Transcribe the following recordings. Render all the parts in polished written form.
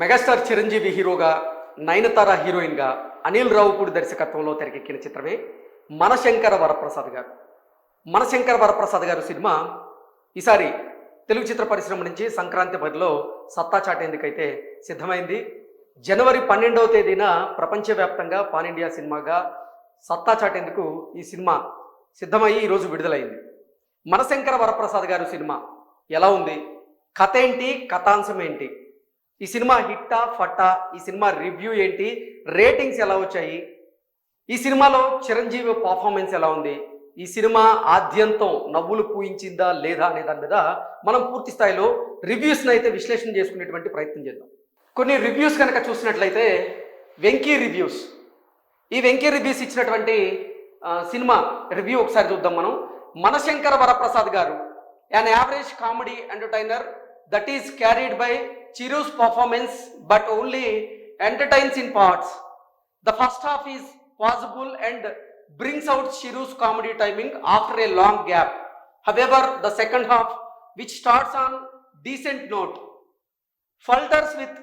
Megastar Chiranjeevi హీరోగా, నయనతార హీరోయిన్గా అనిల్ రావుపూడి దర్శకత్వంలో తెరకెక్కిన చిత్రమే మనశంకర వరప్రసాద్ గారు. మనశంకర వరప్రసాద్ గారు సినిమా ఈసారి తెలుగు చిత్ర పరిశ్రమ నుంచి సంక్రాంతి బరిలో సత్తా చాటేందుకైతే సిద్ధమైంది. జనవరి 12వ తేదీన ప్రపంచవ్యాప్తంగా పాన్ ఇండియా సినిమాగా సత్తా చాటేందుకు ఈ సినిమా సిద్ధమయ్యి ఈరోజు విడుదలైంది. మనశంకర వరప్రసాద్ గారు సినిమా ఎలా ఉంది, కథ ఏంటి, కథాంశం ఏంటి, ఈ సినిమా హిట్టా ఫట్టా, ఈ సినిమా రివ్యూ ఏంటి, రేటింగ్స్ ఎలా వచ్చాయి, ఈ సినిమాలో చిరంజీవి పర్ఫార్మెన్స్ ఎలా ఉంది, ఈ సినిమా ఆద్యంతం నవ్వులు పూయించిందా లేదా అనే దాని మీద మనం పూర్తి స్థాయిలో రివ్యూస్ని అయితే విశ్లేషణ చేసుకునేటువంటి ప్రయత్నం చేద్దాం. కొన్ని రివ్యూస్ కనుక చూసినట్లయితే వెంకీ రివ్యూస్, ఈ వెంకీ రివ్యూస్ ఇచ్చినటువంటి సినిమా రివ్యూ ఒకసారి చూద్దాం మనం. మనశంకర వరప్రసాద్ గారు an average comedy entertainer that is carried by Chiru's performance but only entertains in parts. The first half is possible and brings out Chiru's comedy timing after a long gap. However, the second half, which starts on decent note, falters with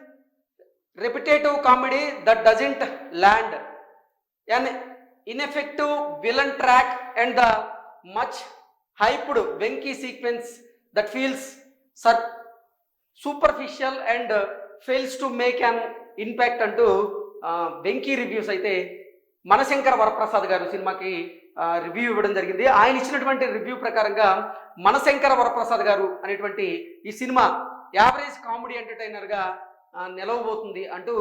repetitive comedy that doesn't land, an ineffective villain track and the much hyped Venki sequence that feels superficial and fails to make an impact అంటూ Venky reviews అయితే మనశంకర వరప్రసాద్ గారు సినిమాకి review ఇవ్వడం జరిగింది. ఆయన ఇచ్చినటువంటి review ప్రకారంగా మనశంకర వరప్రసాద్ గారు అనేటువంటి ఈ సినిమా యావరేజ్ కామెడీ ఎంటర్టైనర్గా నిలవబోతుంది అంటూ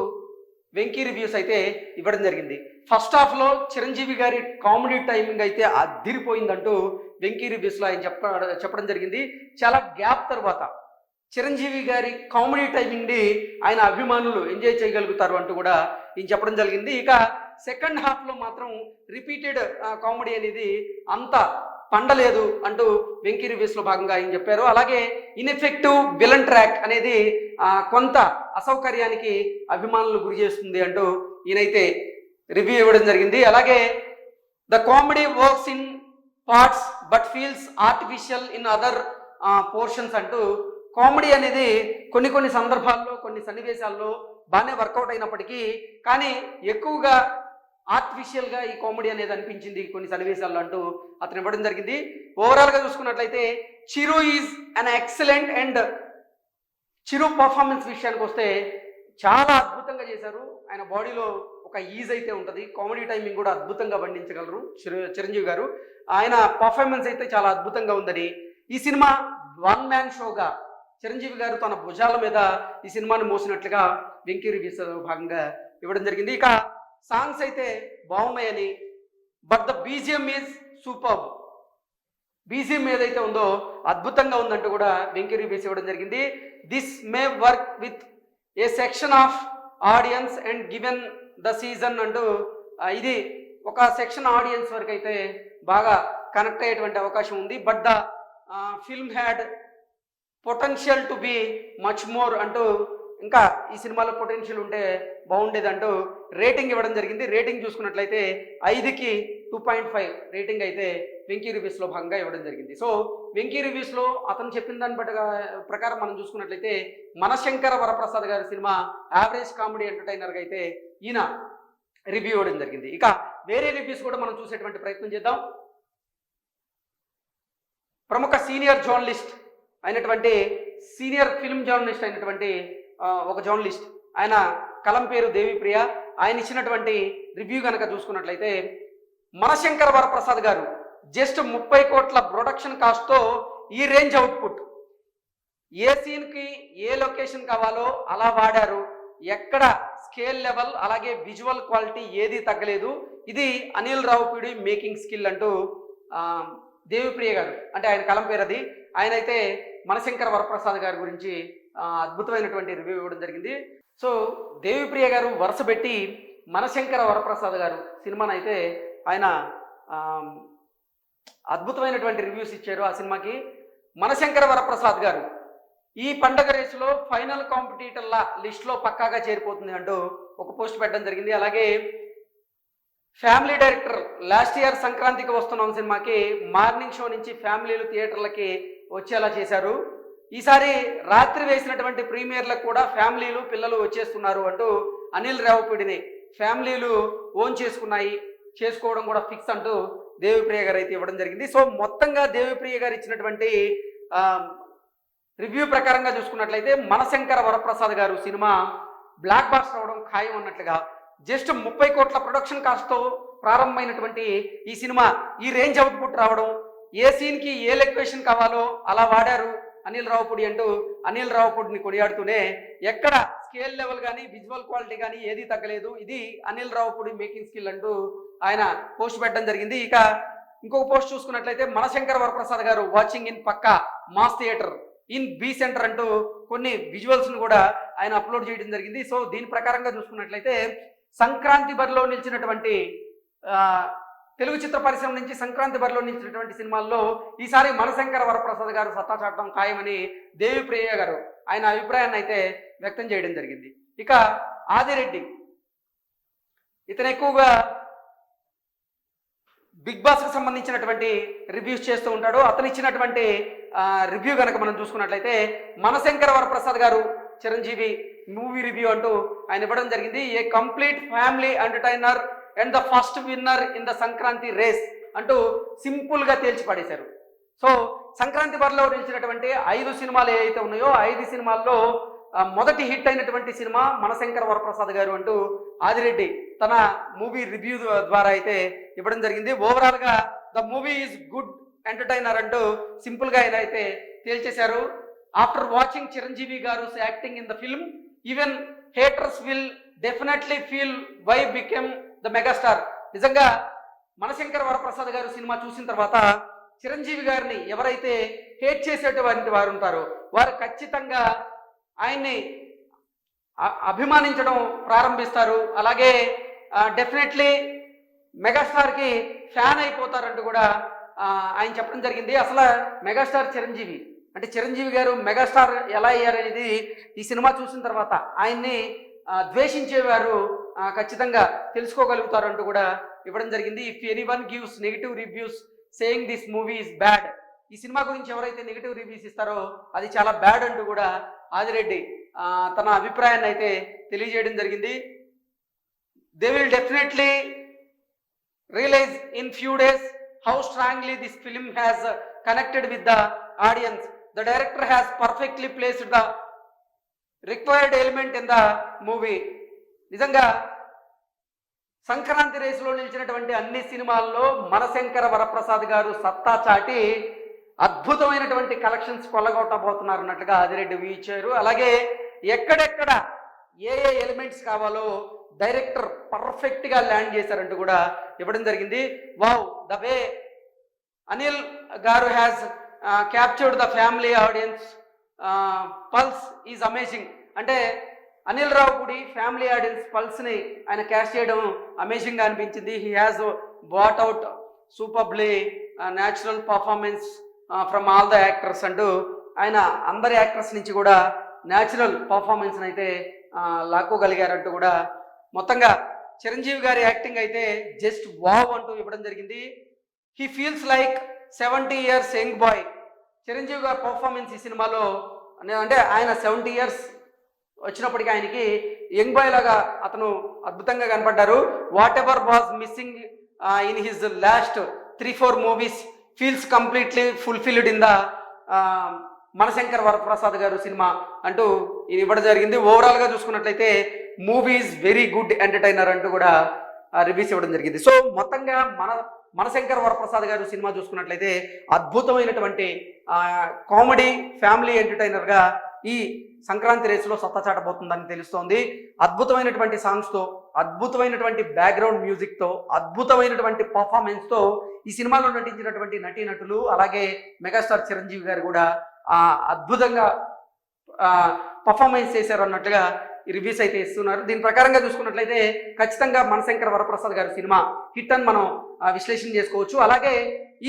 వెంకీ రివ్యూస్ అయితే ఇవ్వడం జరిగింది. ఫస్ట్ హాఫ్లో చిరంజీవి గారి కామెడీ టైమింగ్ అయితే అద్దిరిపోయిందంటూ వెంకీ రివ్యూస్లో ఆయన చెప్పడం జరిగింది. చాలా గ్యాప్ తర్వాత చిరంజీవి గారి కామెడీ టైమింగ్ని ఆయన అభిమానులు ఎంజాయ్ చేయగలుగుతారు అంటూ కూడా ఈయన చెప్పడం జరిగింది. ఇక సెకండ్ హాఫ్లో మాత్రం రిపీటెడ్ కామెడీ అనేది అంత పండలేదు అంటూ వెంకీ రివ్యూస్లో భాగంగా ఆయన చెప్పారు. అలాగే ఇన్ఎఫెక్టివ్ విలన్ ట్రాక్ అనేది కొంత అసౌకర్యానికి అభిమానులు గురి చేస్తుంది అంటూ ఈయనైతే రివ్యూ ఇవ్వడం జరిగింది. అలాగే the comedy works in parts but feels artificial in other portions అంటూ కామెడీ అనేది కొన్ని సందర్భాల్లో కొన్ని సన్నివేశాల్లో బాగానే వర్కౌట్ అయినప్పటికీ కానీ ఎక్కువగా ఆర్టిఫిషియల్గా ఈ కామెడీ అనేది అనిపించింది కొన్ని సన్నివేశాల్లో అంటూ అతను ఇవ్వడం జరిగింది. ఓవరాల్గా చూసుకున్నట్లయితే Chiru is an excellent and Chiru performance విషయానికి వస్తే చాలా అద్భుతంగా చేశారు. ఆయన బాడీలో ఒక ఈజ్ అయితే ఉంటుంది, కామెడీ టైమింగ్ కూడా అద్భుతంగా పండించగలరు చిరంజీవి గారు. ఆయన పర్ఫార్మెన్స్ అయితే చాలా అద్భుతంగా ఉందని, ఈ సినిమా వన్ మ్యాన్ షోగా చిరంజీవి గారు తన భుజాల మీద ఈ సినిమాని మోసినట్లుగా వెంకీ రివ్యూస్ భాగంగా ఇవ్వడం జరిగింది. ఇక సాంగ్స్ అయితే బాగున్నాయని, but the BGM is superb, BGM ఏదైతే ఉందో అద్భుతంగా ఉందంటూ కూడా వెంకీ రివ్యూస్ ఇవ్వడం జరిగింది. This may work with a section of audience and given the season అంటూ ఇది ఒక సెక్షన్ ఆడియన్స్ వరకు అయితే బాగా కనెక్ట్ అయ్యేటువంటి అవకాశం ఉంది. But the film had potential to be much more అంటూ ఇంకా ఈ సినిమాలో పొటెన్షియల్ ఉంటే బాగుండేది అంటూ రేటింగ్ ఇవ్వడం జరిగింది. రేటింగ్ చూసుకున్నట్లయితే 5కి 2.5 రేటింగ్ అయితే వెంకీ రివ్యూస్లో భాగంగా ఇవ్వడం జరిగింది. సో వెంకీ రివ్యూస్లో అతను చెప్పిన దాన్ని ప్రకారం మనం చూసుకున్నట్లయితే మనశంకర వరప్రసాద్ గారి సినిమా యావరేజ్ కామెడీ ఎంటర్టైనర్గా అయితే ఈయన రివ్యూ ఇవ్వడం జరిగింది. ఇక వేరే రివ్యూస్ కూడా మనం చూసేటువంటి ప్రయత్నం చేద్దాం. ప్రముఖ సీనియర్ జర్నలిస్ట్ అయినటువంటి సీనియర్ ఫిల్మ్ జర్నలిస్ట్ అయినటువంటి ఒక జర్నలిస్ట్, ఆయన కలం పేరు దేవిప్రియ, ఆయన ఇచ్చినటువంటి రివ్యూ కనుక చూసుకున్నట్లయితే మనశంకర వరప్రసాద్ గారు జస్ట్ 30 కోట్ల ప్రొడక్షన్ కాస్ట్తో ఈ రేంజ్ అవుట్పుట్, ఏ సీన్కి ఏ లొకేషన్ కావాలో అలా వాడారు, ఎక్కడ స్కేల్ లెవెల్ అలాగే విజువల్ క్వాలిటీ ఏది తగ్గలేదు, ఇది అనిల్ రావుపూడి మేకింగ్ స్కిల్ అంటూ దేవిప్రియ గారు, అంటే ఆయన కలం పేరు అది, ఆయన అయితే మనశంకర వరప్రసాద్ గారి గురించి అద్భుతమైనటువంటి రివ్యూ ఇవ్వడం జరిగింది. సో దేవిప్రియ గారు వరుస పెట్టి మనశంకర వరప్రసాద్ గారు సినిమాని అయితే ఆయన అద్భుతమైనటువంటి రివ్యూస్ ఇచ్చారు ఆ సినిమాకి. మనశంకర వరప్రసాద్ గారు ఈ పండగ రేసులో ఫైనల్ కాంపిటీటర్ల లిస్ట్లో పక్కాగా చేరిపోతుంది అంటూ ఒక పోస్ట్ పెట్టడం జరిగింది. అలాగే ఫ్యామిలీ డైరెక్టర్, లాస్ట్ ఇయర్ సంక్రాంతికి వస్తున్నాం సినిమాకి మార్నింగ్ షో నుంచి ఫ్యామిలీలు థియేటర్లకి వచ్చేలా చేశారు. ఈసారి రాత్రి వేసినటువంటి ప్రీమియర్లకు కూడా ఫ్యామిలీలు పిల్లలు వచ్చేస్తున్నారు అంటూ అనిల్ రావిపూడిని ఫ్యామిలీలు ఓన్ చేసుకోవడం కూడా ఫిక్స్ అంటూ దేవిప్రియ గారు అయితే ఇవ్వడం జరిగింది. సో మొత్తంగా దేవిప్రియ గారు ఇచ్చినటువంటి రివ్యూ ప్రకారంగా చూసుకున్నట్లయితే Manashankara Varaprasad garu cinema black buster అవడం ఖాయం అన్నట్లుగా, జస్ట్ 30 కోట్ల ప్రొడక్షన్ కాస్ట్తో ప్రారంభమైనటువంటి ఈ సినిమా ఈ రేంజ్ అవుట్పుట్ రావడం, ఏ సీన్కి ఏ లొకేషన్ కావాలో అలా వాడారు అనిల్ రావిపూడి అంటూ అనిల్ రావిపూడిని కొనియాడుతూనే ఎక్కడ స్కేల్ లెవెల్ కానీ విజువల్ క్వాలిటీ కానీ ఏది తగ్గలేదు, ఇది అనిల్ రావిపూడి మేకింగ్ స్కిల్ అంటూ ఆయన పోస్ట్ పెట్టడం జరిగింది. ఇక ఇంకొక పోస్ట్ చూసుకున్నట్లయితే మనశంకర వరప్రసాద్ గారు watching in pakka mass theatre in B centre అంటూ కొన్ని విజువల్స్ను కూడా ఆయన అప్లోడ్ చేయడం జరిగింది. సో దీని ప్రకారంగా చూసుకున్నట్లయితే సంక్రాంతి బరిలో నిలిచినటువంటి తెలుగు చిత్ర పరిశ్రమ నుంచి సంక్రాంతి బరిలో నిలిచినటువంటి సినిమాల్లో ఈసారి మనశంకర వరప్రసాద్ గారు సత్తా చాటడం ఖాయమని దేవిప్రియ గారు ఆయన అభిప్రాయాన్ని అయితే వ్యక్తం చేయడం జరిగింది. ఇక ఆదిరెడ్డి ఇతను ఎక్కువగా బిగ్ బాస్కి సంబంధించినటువంటి రివ్యూస్ చేస్తూ ఉంటాడు. అతను ఇచ్చినటువంటి రివ్యూ కనుక మనం చూసుకున్నట్లయితే మనశంకర వరప్రసాద్ గారు చిరంజీవి మూవీ రివ్యూ అంటూ ఆయన ఇవ్వడం జరిగింది. A complete family entertainer and the first winner in the Sankranti race అంటూ సింపుల్గా తేల్చి పడేశారు. సో సంక్రాంతి బరిలో నిలిచినటువంటి 5 సినిమాలు ఏవైతే ఉన్నాయో 5 సినిమాల్లో మొదటి హిట్ అయినటువంటి సినిమా మనశంకర వరప్రసాద్ గారు అంటూ ఆదిరెడ్డి తన మూవీ రివ్యూ ద్వారా అయితే ఇవ్వడం జరిగింది. ఓవరాల్గా the movie is good entertainer అంటూ సింపుల్గా ఆయన అయితే తేల్చేశారు. After watching Chiranjeevi garu acting in the film even haters will definitely feel why became the megastar. నిజంగా మనశంకర వరప్రసాద్ గారు సినిమా చూసిన తర్వాత చిరంజీవి గారిని ఎవరైతే హేట్ చేసేటువంటి వారు ఉంటారో వారు ఖచ్చితంగా ఆయన్ని అభిమానించడం ప్రారంభిస్తారు. అలాగే డెఫినెట్లీ మెగాస్టార్కి ఫ్యాన్ అయిపోతారంటూ కూడా ఆయన చెప్పడం జరిగింది. అసలు మెగాస్టార్ చిరంజీవి అంటే చిరంజీవి గారు మెగాస్టార్ ఎలా అయ్యారనేది ఈ సినిమా చూసిన తర్వాత ఆయన్ని ద్వేషించేవారు ఖచ్చితంగా తెలుసుకోగలుగుతారంటూ కూడా ఇవ్వడం జరిగింది. If anyone gives negative reviews saying this movie is bad, ఈ సినిమా గురించి ఎవరైతే నెగిటివ్ రివ్యూస్ ఇస్తారో అది చాలా బ్యాడ్ అంటూ కూడా ఆదిరెడ్డి తన అభిప్రాయాన్ని అయితే తెలియజేయడం జరిగింది. They will definitely realise in few days how strongly this film has connected with the audience. The director has perfectly placed the required element in the movie. నిజంగా సంక్రాంతి రేసులో నిలిచినటువంటి అన్ని సినిమాల్లో మనశంకర వరప్రసాద్ గారు సత్తా చాటి అద్భుతమైనటువంటి కలెక్షన్స్ కొల్లగొట్టబోతున్నారు అన్నట్లుగా ఆదిరెడ్డి ఇచ్చారు. అలాగే ఎక్కడెక్కడ ఏ ఎలిమెంట్స్ కావాలో డైరెక్టర్ పర్ఫెక్ట్గా ల్యాండ్ చేశారంటూ కూడా ఇవ్వడం జరిగింది. Wow, the way Anil garu has captured the family audience pulse is amazing. అంటే అనిల్ రావిపూడి ఫ్యామిలీ ఆడియన్స్ పల్స్ని ఆయన క్యాచ్ చేయడం అమేజింగ్గా అనిపించింది. He has brought out superbly natural performance from all the actors అంటూ ఆయన అందరి యాక్టర్స్ నుంచి కూడా న్యాచురల్ పర్ఫార్మెన్స్ని అయితే లాక్కోగలిగారంటూ కూడా మొత్తంగా చిరంజీవి గారి యాక్టింగ్ అయితే జస్ట్ వావ్ అంటూ ఇవ్వడం జరిగింది. He feels like 70 years young boy. Chiranjeevi గారి పర్ఫార్మెన్స్ ఈ సినిమాలో అంటే ఆయన 70 years వచ్చినప్పటికీ ఆయనకి యంగ్ బాయ్ లాగా అతను అద్భుతంగా కనపడ్డారు. Whatever was missing in his last 3-4 movies feels completely fulfilled in the Manashankar Varaprasad garu సినిమా అంటూ ఇది ఇవ్వడం జరిగింది. ఓవరాల్గా చూసుకున్నట్లయితే movie is very good entertainer అంటూ కూడా రివ్యూస్ ఇవ్వడం జరిగింది. సో మొత్తంగా మనశంకర్ వరప్రసాద్ గారు సినిమా చూసుకున్నట్లయితే అద్భుతమైనటువంటి కామెడీ ఫ్యామిలీ ఎంటర్టైనర్గా ఈ సంక్రాంతి రేసులో సత్తా చాటబోతుందని తెలుస్తోంది. అద్భుతమైనటువంటి సాంగ్స్తో, అద్భుతమైనటువంటి బ్యాక్గ్రౌండ్ మ్యూజిక్తో, అద్భుతమైనటువంటి పర్ఫార్మెన్స్తో ఈ సినిమాలో నటించినటువంటి నటీనటులు అలాగే మెగాస్టార్ చిరంజీవి గారు కూడా అద్భుతంగా పర్ఫార్మెన్స్ చేశారు అన్నట్టుగా రివ్యూస్ అయితే ఇస్తున్నారు. దీని ప్రకారంగా చూసుకున్నట్లయితే ఖచ్చితంగా మనశంకర వరప్రసాద్ గారి సినిమా హిట్ అని మనం విశ్లేషణ చేసుకోవచ్చు. అలాగే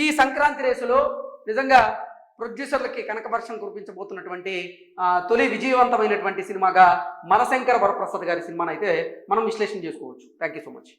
ఈ సంక్రాంతి రేసులో నిజంగా ప్రొడ్యూసర్లకి కనకవర్షం కురిపించబోతున్నటువంటి తొలి విజయవంతమైనటువంటి సినిమాగా మనశంకర వరప్రసాద్ గారి సినిమాను అయితే మనం విశ్లేషణ చేసుకోవచ్చు. Thank you so much.